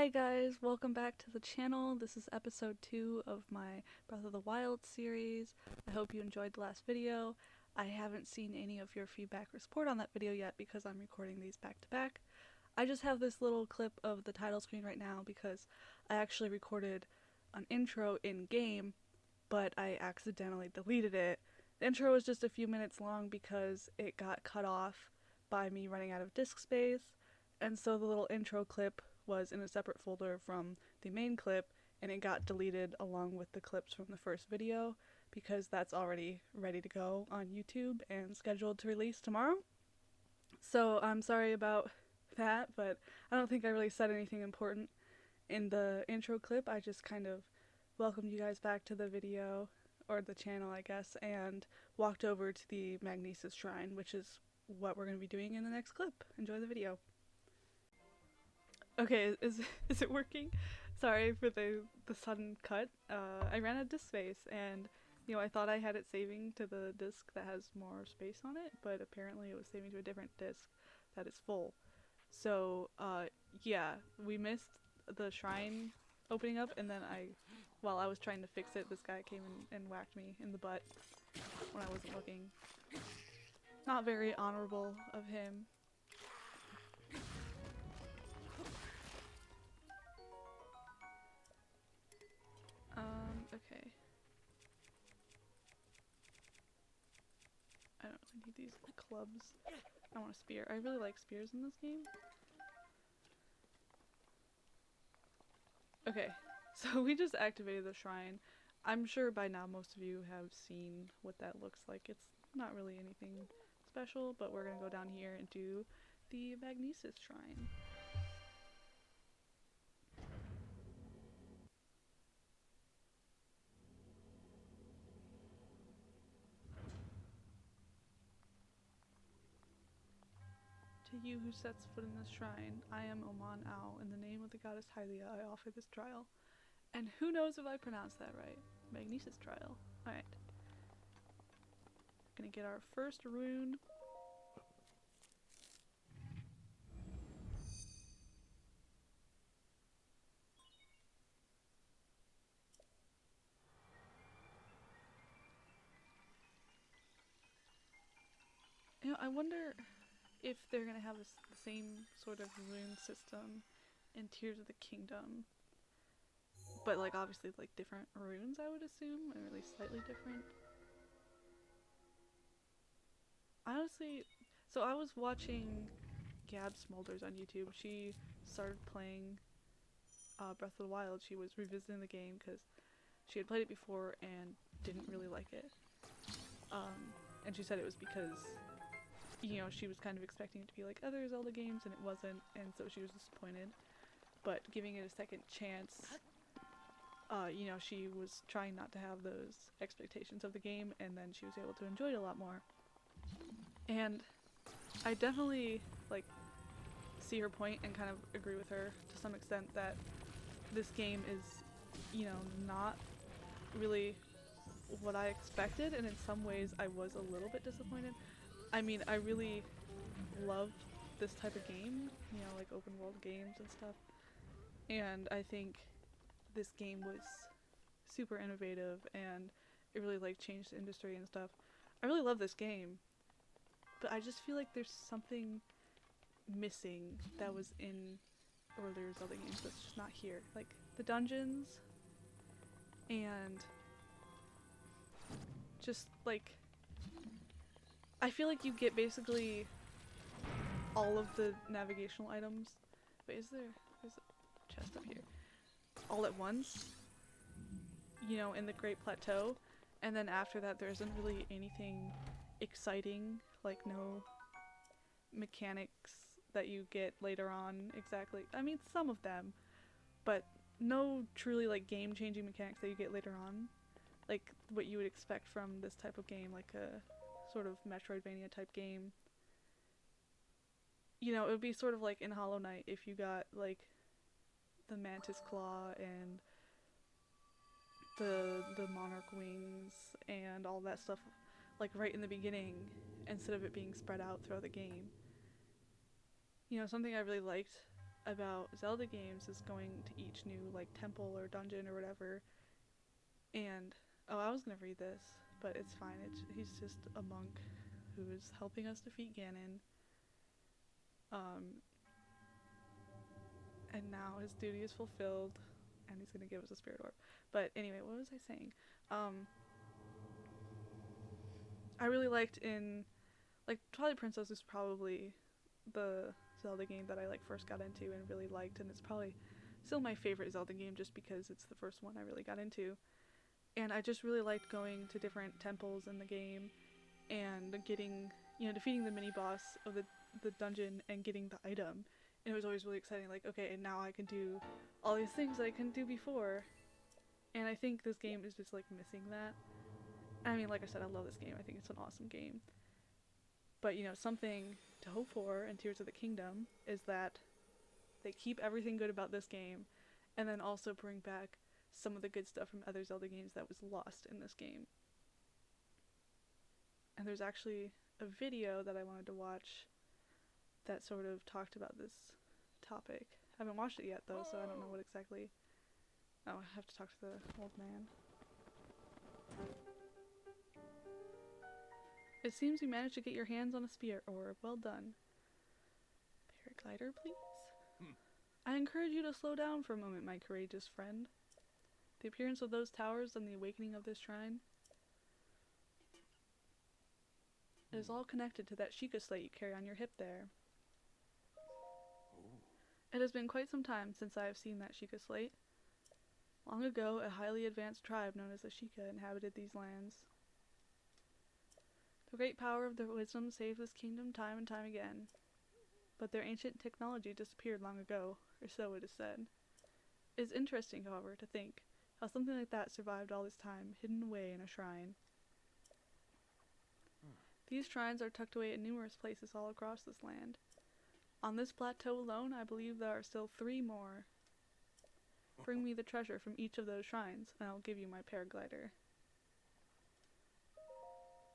Hi guys, welcome back to the channel. This is episode 2 of my Breath of the Wild series. I hope you enjoyed the last video. I haven't seen any of your feedback or support on that video yet because I'm recording these back to back. I just have this little clip of the title screen right now because I actually recorded an intro in-game, but I accidentally deleted it. The intro was just a few minutes long because it got cut off by me running out of disk space, and so the little intro clip was in a separate folder from the main clip, and it got deleted along with the clips from the first video because that's already ready to go on YouTube and scheduled to release tomorrow. So I'm sorry about that, but I don't think I really said anything important in the intro clip. I just kind of welcomed you guys back to the video, or the channel I guess, and walked over to the Magnesis shrine, which is what we're going to be doing in the next clip. Enjoy the video. Okay, is it working? Sorry for the sudden cut. I ran out of disk space, and I thought I had it saving to the disk that has more space on it, but apparently it was saving to a different disk that is full. So yeah, we missed the shrine opening up, and then while I was trying to fix it, this guy came in and whacked me in the butt when I wasn't looking. Not very honorable of him. Okay. I don't really need these clubs. I want a spear. I really like spears in this game. Okay, so we just activated the shrine. I'm sure by now most of you have seen what that looks like. It's not really anything special, but we're gonna go down here and do the Magnesis shrine. To you who sets foot in this shrine, I am Oman Ao. In the name of the goddess Hylia, I offer this trial. And who knows if I pronounced that right? Magnesis trial. Alright. Gonna get our first rune. I wonder if they're gonna have the same sort of rune system in Tears of the Kingdom. But like obviously like different runes, I would assume, or at least slightly different. Honestly, so I was watching Gab Smulders on YouTube. She started playing Breath of the Wild. She was revisiting the game because she had played it before and didn't really like it. And she said it was because, she was kind of expecting it to be like other Zelda games and it wasn't, and so she was disappointed. But giving it a second chance, she was trying not to have those expectations of the game, and then she was able to enjoy it a lot more. And I definitely, see her point and kind of agree with her to some extent that this game is, not really what I expected, and in some ways I was a little bit disappointed. I mean, I really loved this type of game, like open world games and stuff, and I think this game was super innovative and it really changed the industry and stuff. I really love this game, but I just feel like there's something missing that was in earlier Zelda games that's just not here. Like the dungeons and just I feel like you get basically all of the navigational items. Wait, there's a chest up here. All at once, in the Great Plateau, and then after that there isn't really anything exciting, like no mechanics that you get later on exactly. I mean, some of them, but no truly game-changing mechanics that you get later on, like what you would expect from this type of game, like a sort of Metroidvania type game. It would be sort of like in Hollow Knight if you got the Mantis Claw and the Monarch Wings and all that stuff right in the beginning, instead of it being spread out throughout the game. Something I really liked about Zelda games is going to each new like temple or dungeon or whatever. And oh, I was gonna read this, but it's fine. He's just a monk who is helping us defeat Ganon. Um, and now his duty is fulfilled, and he's gonna give us a spirit orb. But anyway, what was I saying? I really liked in like Twilight Princess is probably the Zelda game that I like first got into and really liked, and it's probably still my favorite Zelda game just because it's the first one I really got into. And I just really liked going to different temples in the game and getting, defeating the mini boss of the dungeon and getting the item. And it was always really exciting, like, okay, and now I can do all these things that I couldn't do before. And I think this game is just like missing that. I mean, like I said, I love this game. I think it's an awesome game. But, something to hope for in Tears of the Kingdom is that they keep everything good about this game and then also bring back some of the good stuff from other Zelda games that was lost in this game. And there's actually a video that I wanted to watch that sort of talked about this topic. I haven't watched it yet though, so I don't know what exactly. Oh, I have to talk to the old man. It seems you managed to get your hands on a spirit orb. Well done. Paraglider, please? I encourage you to slow down for a moment, my courageous friend. The appearance of those towers and the awakening of this shrine. It is all connected to that Sheikah slate you carry on your hip there. It has been quite some time since I have seen that Sheikah slate. Long ago, a highly advanced tribe known as the Sheikah inhabited these lands. The great power of their wisdom saved this kingdom time and time again. But their ancient technology disappeared long ago, or so it is said. It is interesting, however, to think how something like that survived all this time, hidden away in a shrine. These shrines are tucked away in numerous places all across this land. On this plateau alone, I believe there are still 3 more. Bring me the treasure from each of those shrines, and I will give you my paraglider.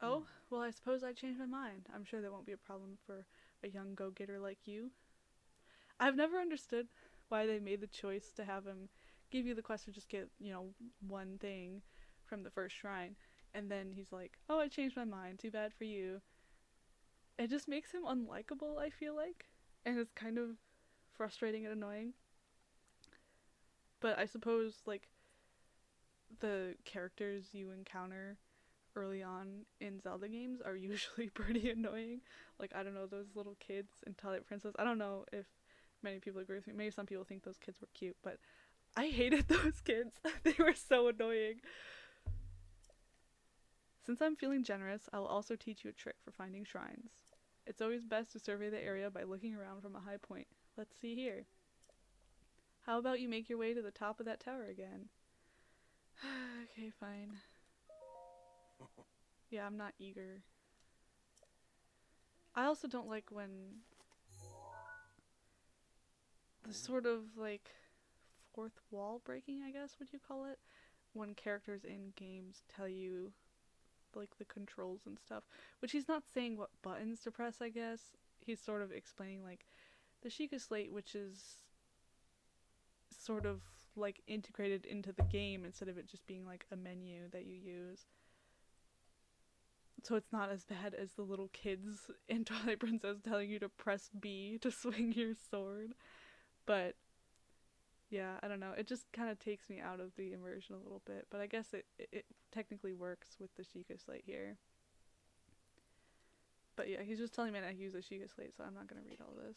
Oh, well, I suppose I changed my mind. I'm sure that won't be a problem for a young go-getter like you. I've never understood why they made the choice to have him give you the quest to just get, one thing from the first shrine. And then he's like, oh, I changed my mind. Too bad for you. It just makes him unlikable, I feel like. And it's kind of frustrating and annoying. But I suppose, like, the characters you encounter early on in Zelda games are usually pretty annoying. Like, I don't know, those little kids in Twilight Princess. I don't know if many people agree with me. Maybe some people think those kids were cute, but I hated those kids. They were so annoying. Since I'm feeling generous, I'll also teach you a trick for finding shrines. It's always best to survey the area by looking around from a high point. Let's see here. How about you make your way to the top of that tower again? Okay, fine. Yeah, I'm not eager. I also don't like when the sort of like fourth wall breaking, I guess, would you call it? When characters in games tell you like the controls and stuff, which he's not saying what buttons to press, I guess. He's sort of explaining like the Sheikah slate, which is sort of like integrated into the game instead of it just being like a menu that you use. So it's not as bad as the little kids in Twilight Princess telling you to press B to swing your sword. But yeah, I don't know. It just kind of takes me out of the immersion a little bit. But I guess it technically works with the Sheikah slate here. But yeah, he's just telling me not to use the Sheikah slate, so I'm not going to read all this.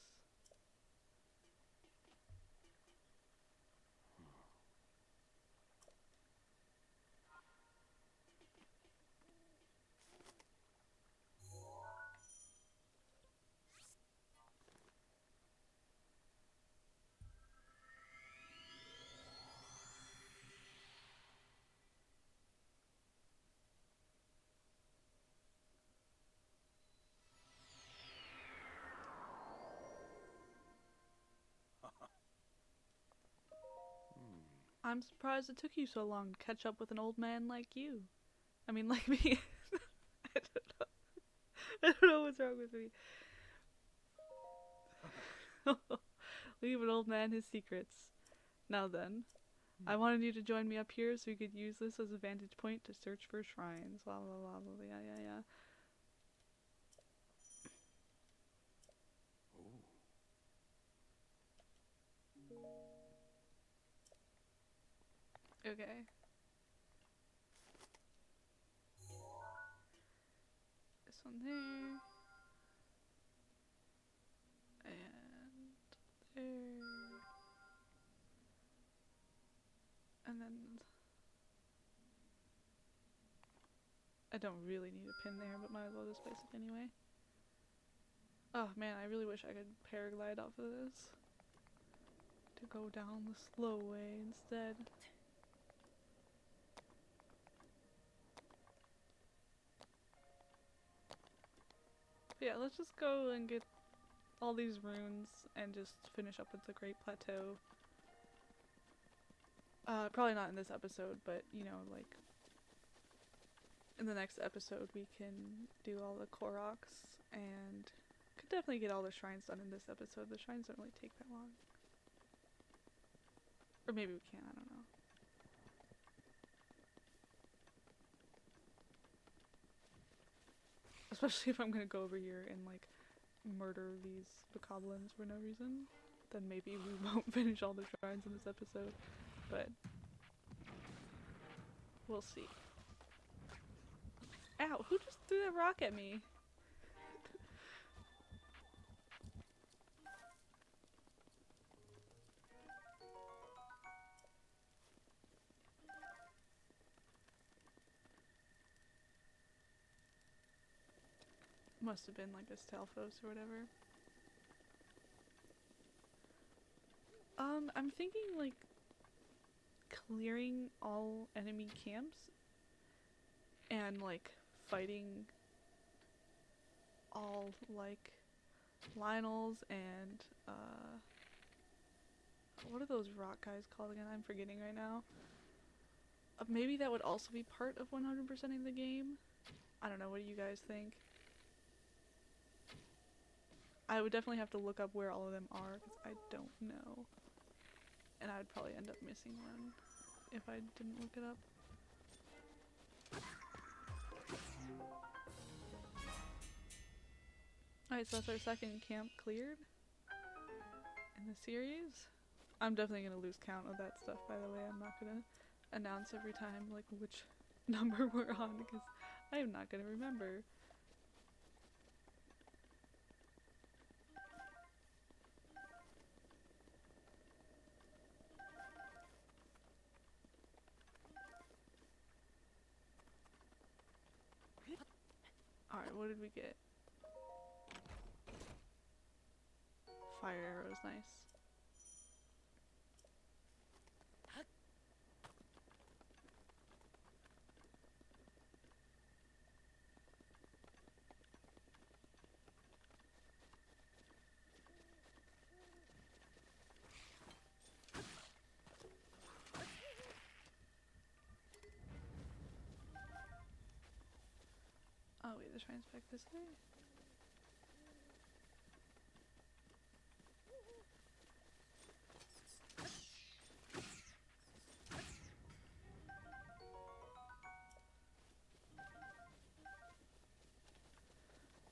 I'm surprised it took you so long to catch up with an old man like you. I mean, like me. I don't know. I don't know what's wrong with me. Leave an old man his secrets. Now then, I wanted you to join me up here so you could use this as a vantage point to search for shrines. Blah blah blah blah. Yeah. Okay. This one there. And there. And then I don't really need a pin there, but might as well just place it anyway. Oh man, I really wish I could paraglide off of this. To go down the slow way instead. But yeah, let's just go and get all these runes and just finish up with the Great Plateau. Probably not in this episode, but you know, like in the next episode we can do all the Koroks and could definitely get all the shrines done in this episode. The shrines don't really take that long. Or maybe we can, I don't know. Especially if I'm gonna go over here and like murder these bokoblins for no reason. Then maybe we won't finish all the shrines in this episode. But we'll see. Ow, who just threw that rock at me? Must have been like a Stalfos or whatever. I'm thinking like clearing all enemy camps and like fighting all like Lionels and what are those rock guys called again? I'm forgetting right now. Maybe that would also be part of 100%ing the game. I don't know, what do you guys think? I would definitely have to look up where all of them are because I don't know. And I would probably end up missing one if I didn't look it up. Alright, so that's our second camp cleared in the series. I'm definitely going to lose count of that stuff, by the way. I'm not going to announce every time like which number we're on because I am not going to remember. Alright, what did we get? Fire arrows, nice. Oh wait, the shrine's back this way?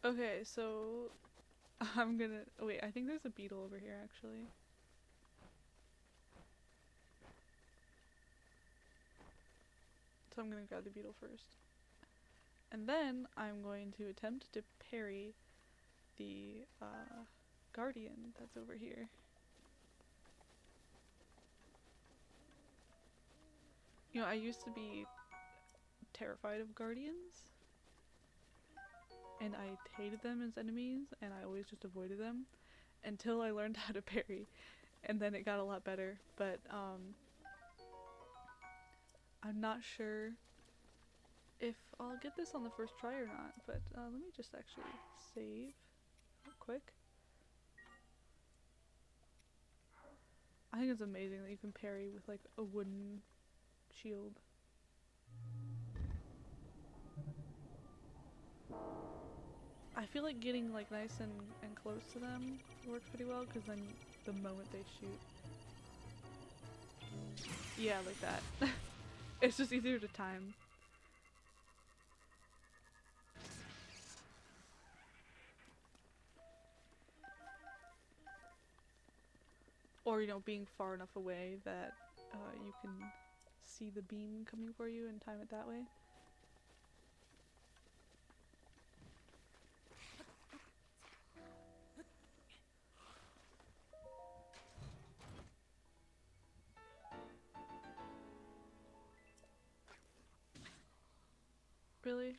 Okay, so I'm gonna wait, I think there's a beetle over here actually. So I'm gonna grab the beetle first. And then I'm going to attempt to parry the guardian that's over here. You know, I used to be terrified of guardians. And I hated them as enemies, and I always just avoided them until I learned how to parry, and then it got a lot better. But I'm not sure if I'll get this on the first try or not, but let me just actually save real quick. I think it's amazing that you can parry with like a wooden shield. I feel like getting like nice and close to them works pretty well because then the moment they shoot. Yeah, like that. It's just easier to time. Or, you know, being far enough away that you can see the beam coming for you and time it that way. Really?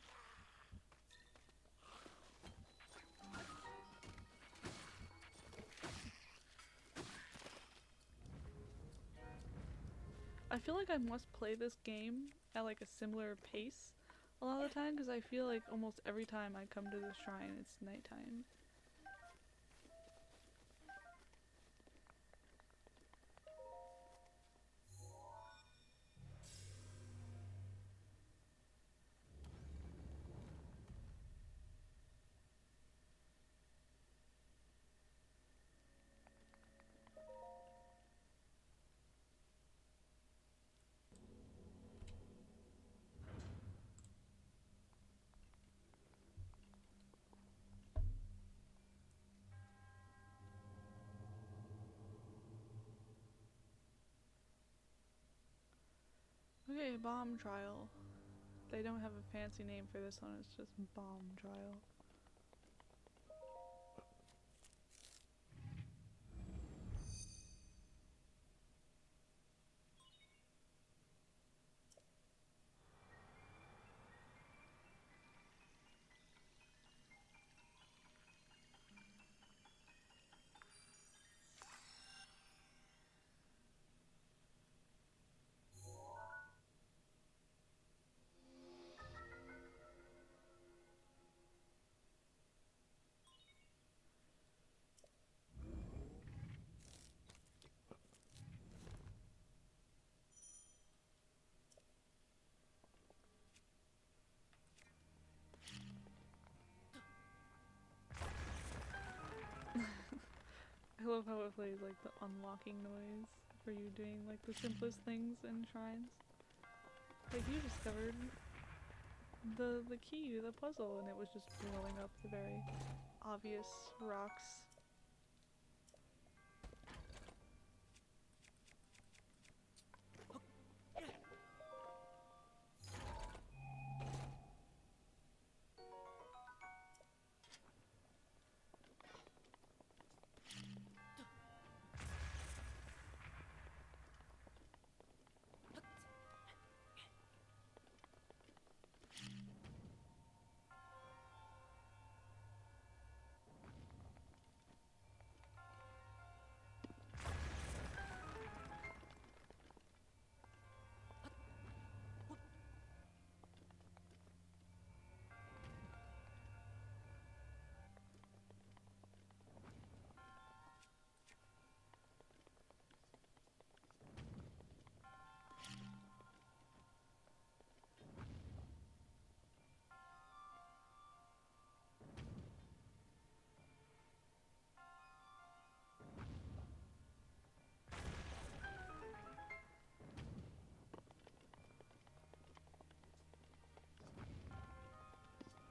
I feel like I must play this game at like a similar pace a lot of the time, because I feel like almost every time I come to the shrine it's nighttime. Okay, bomb trial. They don't have a fancy name for this one, it's just bomb trial. I love how it plays like the unlocking noise for you doing like the simplest things in shrines. Like you discovered the key to the puzzle and it was just blowing up the very obvious rocks.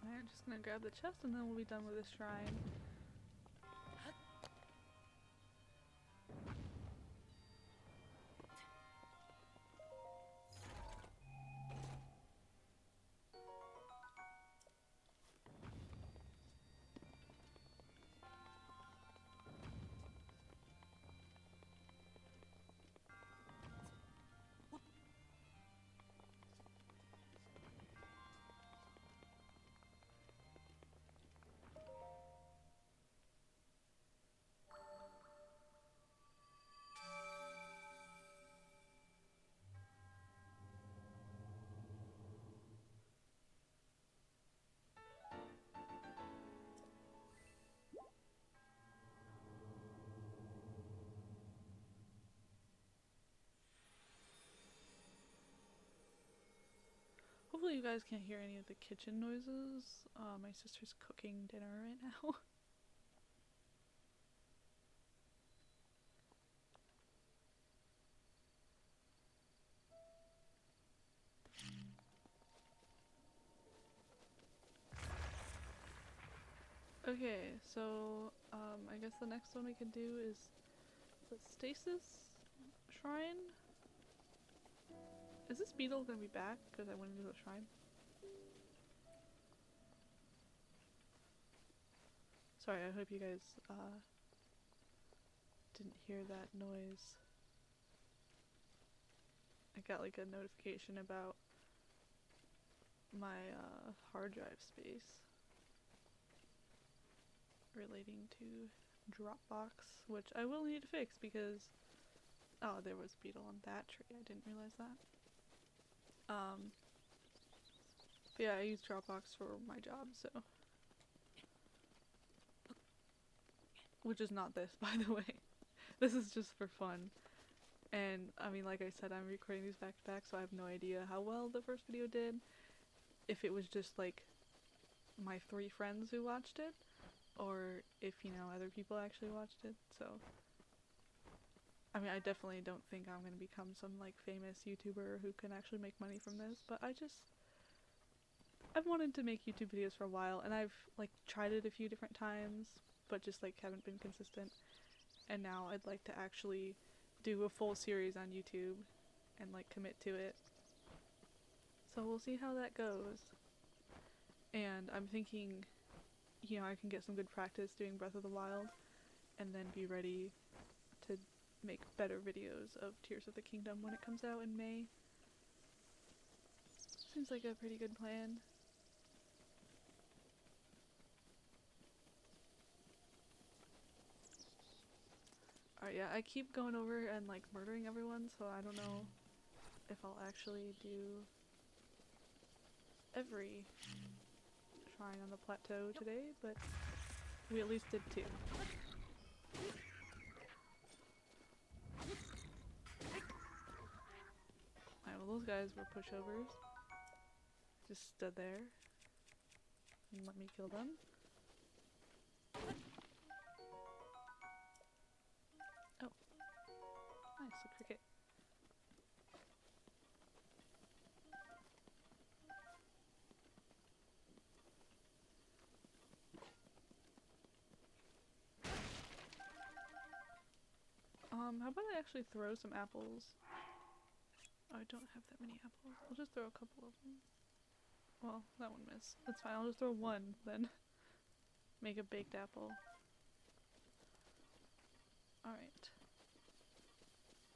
Alright, just gonna grab the chest and then we'll be done with this shrine. Hopefully you guys can't hear any of the kitchen noises. My sister's cooking dinner right now. Okay, so I guess the next one we can do is the Stasis Shrine. Is this beetle gonna be back? Because I went into the shrine. Sorry, I hope you guys didn't hear that noise. I got like a notification about my hard drive space relating to Dropbox, which I will need to fix because oh, there was a beetle on that tree. I didn't realize that. But yeah, I use Dropbox for my job, so which is not this, by the way. This is just for fun. And I mean, like I said, I'm recording these back to back, so I have no idea how well the first video did. If it was just like my 3 friends who watched it, or if, you know, other people actually watched it. So I mean, I definitely don't think I'm gonna become some like famous YouTuber who can actually make money from this, but I've wanted to make YouTube videos for a while, and I've like tried it a few different times, but just like haven't been consistent. And now I'd like to actually do a full series on YouTube and like commit to it. So we'll see how that goes. And I'm thinking, you know, I can get some good practice doing Breath of the Wild and then be ready to make better videos of Tears of the Kingdom when it comes out in May. Seems like a pretty good plan. Alright, yeah, I keep going over and like murdering everyone, so I don't know if I'll actually do every shrine on the plateau today, but we at least did 2. Alright, well those guys were pushovers. Just stood there and let me kill them. Oh. Nice, a cricket. How about I actually throw some apples? Oh, I don't have that many apples. I'll just throw a couple of them. Well, that one missed. That's fine, I'll just throw one, then make a baked apple. Alright.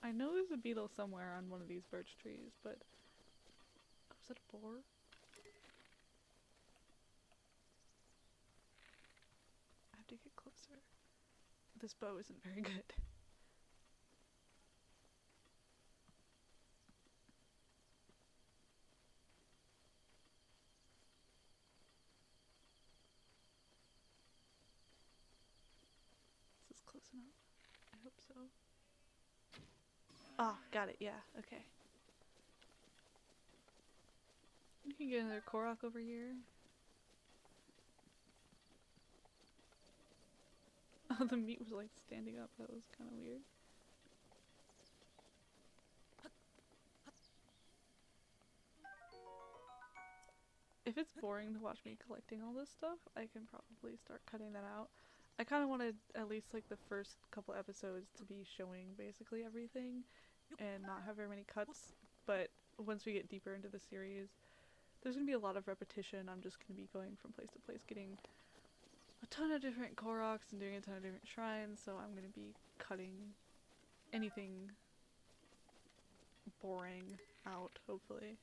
I know there's a beetle somewhere on one of these birch trees, but... Oh, is that a boar? I have to get closer. This bow isn't very good. Is this close enough? I hope so. Ah, got it, yeah, okay. You can get another Korok over here. Oh, the meat was like standing up, that was kind of weird. If it's boring to watch me collecting all this stuff, I can probably start cutting that out. I kind of wanted at least like the first couple episodes to be showing basically everything and not have very many cuts, but once we get deeper into the series, there's going to be a lot of repetition. I'm just going to be going from place to place getting a ton of different Koroks and doing a ton of different shrines, so I'm going to be cutting anything boring out, hopefully.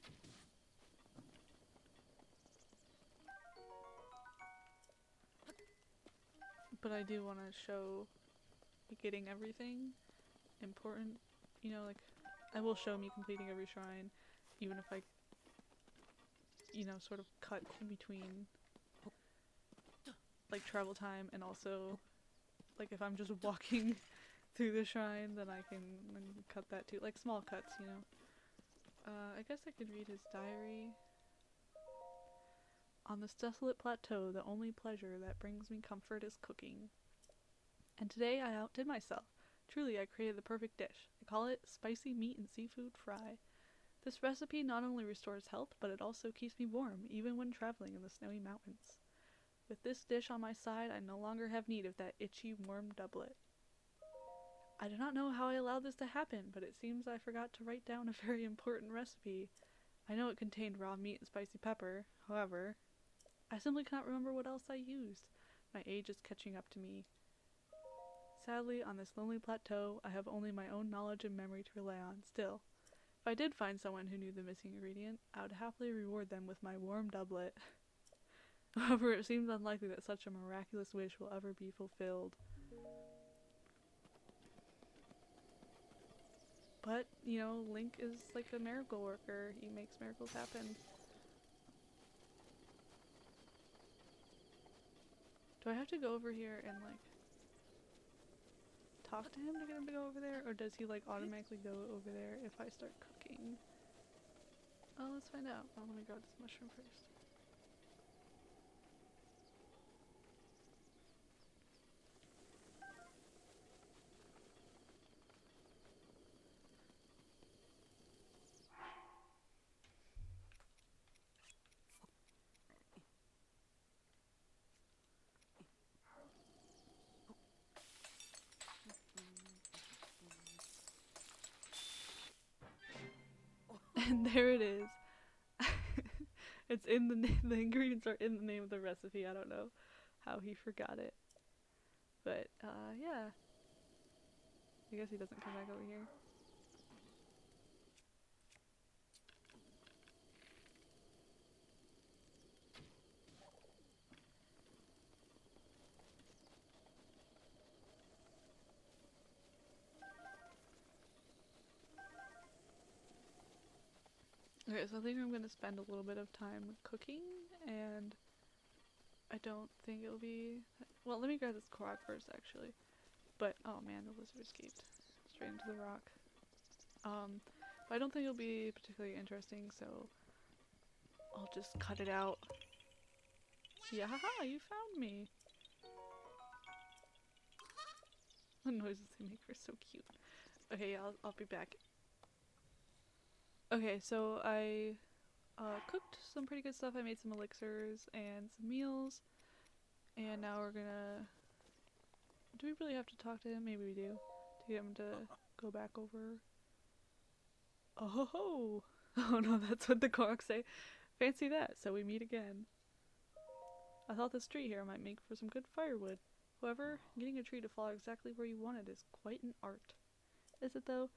But I do want to show getting everything important, you know, like I will show me completing every shrine, even if I, you know, sort of cut in between like travel time, and also like if I'm just walking through the shrine, then I can cut that too, like small cuts, you know. I guess I could read his diary. On this desolate plateau, the only pleasure that brings me comfort is cooking. And today I outdid myself. Truly, I created the perfect dish. I call it spicy meat and seafood fry. This recipe not only restores health, but it also keeps me warm, even when traveling in the snowy mountains. With this dish on my side, I no longer have need of that itchy, warm doublet. I do not know how I allowed this to happen, but it seems I forgot to write down a very important recipe. I know it contained raw meat and spicy pepper, however, I simply cannot remember what else I used. My age is catching up to me. Sadly, on this lonely plateau, I have only my own knowledge and memory to rely on. Still, if I did find someone who knew the missing ingredient, I would happily reward them with my warm doublet. However, it seems unlikely that such a miraculous wish will ever be fulfilled. But, you know, Link is like a miracle worker. He makes miracles happen. Do I have to go over here and, like, talk to him to get him to go over there? Or does he, like, automatically go over there if I start cooking? Oh, let's find out. Oh, let me grab this mushroom first. And there it is. It's in the ingredients are in the name of the recipe. I don't know how he forgot it. But, yeah. I guess he doesn't come back over here. Okay, so I think I'm gonna spend a little bit of time cooking, and I don't think it'll be... Well, let me grab this Korok first, actually. But, oh man, the lizard escaped. Straight into the rock. But I don't think it'll be particularly interesting, so I'll just cut it out. Yeah, haha, you found me! The noises they make are so cute. Okay, yeah, I'll be back. Okay, so I cooked some pretty good stuff. I made some elixirs and some meals. And now we're gonna... Do we really have to talk to him? Maybe we do. To get him to go back over. Oh ho ho! Oh no, that's what the Koroks say. Fancy that, so we meet again. I thought this tree here might make for some good firewood. However, getting a tree to fall exactly where you want it is quite an art. Is it though?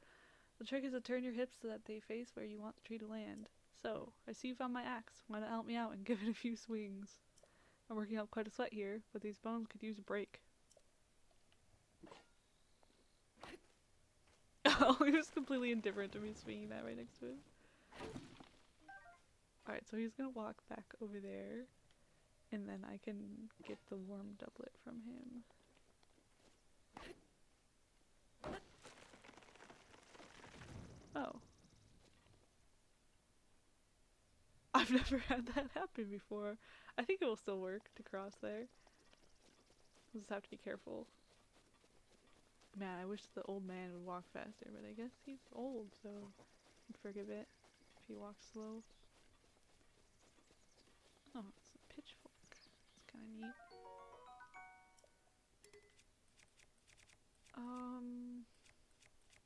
The trick is to turn your hips so that they face where you want the tree to land. So, I see you found my axe. Why not help me out and give it a few swings? I'm working up quite a sweat here, but these bones could use a break. Oh, he was completely indifferent to me swinging that right next to him. Alright, so he's gonna walk back over there, and then I can get the warm doublet from him. Oh. I've never had that happen before. I think it will still work to cross there. We'll just have to be careful. Man, I wish the old man would walk faster, but I guess he's old, so I'd forgive it if he walks slow. Oh, it's a pitchfork. It's kind of neat.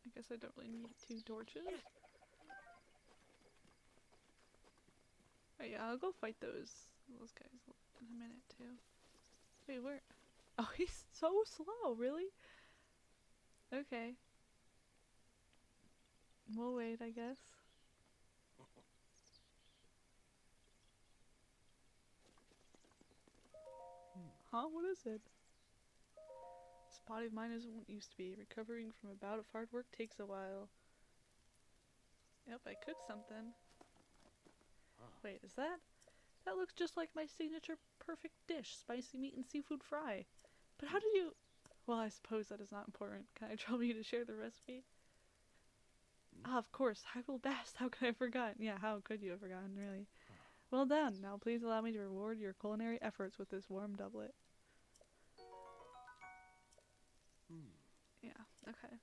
I guess I don't really need 2 torches. Oh yeah, I'll go fight those guys in a minute too. Wait, where? Oh, he's so slow, really? Okay. We'll wait, I guess. Huh? What is it? This body of mine isn't what it used to be. Recovering from a bout of hard work takes a while. Yep, I cooked something. Wait, is that? That looks just like my signature perfect dish, spicy meat and seafood fry. But how did you... Well, I suppose that is not important. Can I trouble you to share the recipe? Ah, of course. I will best. How could I have forgotten? Yeah, how could you have forgotten, really? Well done. Now please allow me to reward your culinary efforts with this warm doublet. Yeah, okay.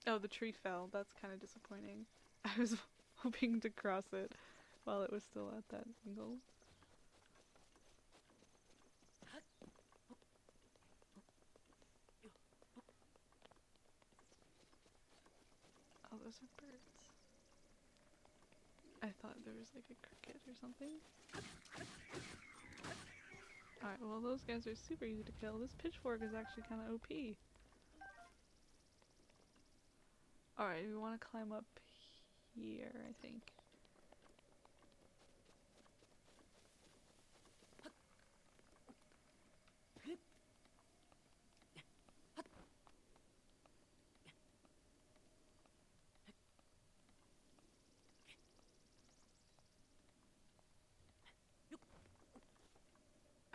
Oh, the tree fell. That's kind of disappointing. I was hoping to cross it. while it was still at that angle. Oh, those are birds. I thought there was like a cricket or something. Alright, well those guys are super easy to kill. This pitchfork is actually kind of OP. Alright, we want to climb up here, I think.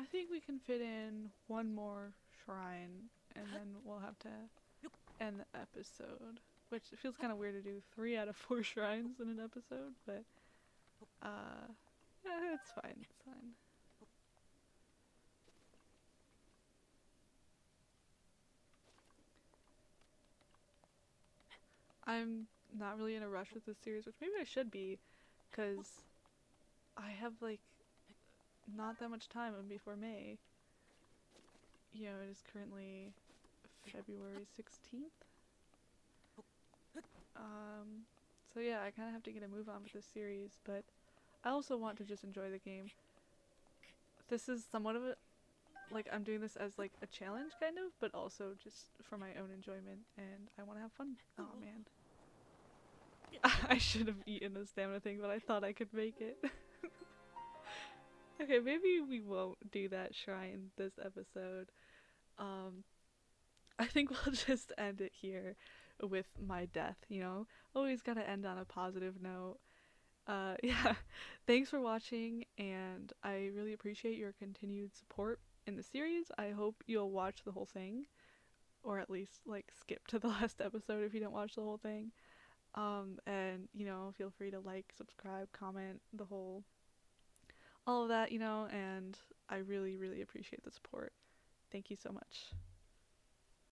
I think we can fit in one more shrine and then we'll have to end the episode. Which it feels kind of weird to do 3 out of 4 shrines in an episode, but yeah, it's fine, it's fine. I'm not really in a rush with this series, which maybe I should be, because I have like not that much time before May. You know, it is currently February 16th. So yeah, I kind of have to get a move on with this series, but I also want to just enjoy the game. This is somewhat of a, like, I'm doing this as like a challenge kind of, but also just for my own enjoyment, and I want to have fun. Oh man. I should have eaten the stamina thing, but I thought I could make it. Okay, maybe we won't do that shrine this episode. Um, I think we'll just end it here with my death, you know? Always gotta end on a positive note. Yeah, thanks for watching, and I really appreciate your continued support in the series. I hope you'll watch the whole thing, or at least, like, skip to the last episode if you don't watch the whole thing. And, you know, feel free to like, subscribe, comment, all of that, you know, and I really, really appreciate the support. Thank you so much.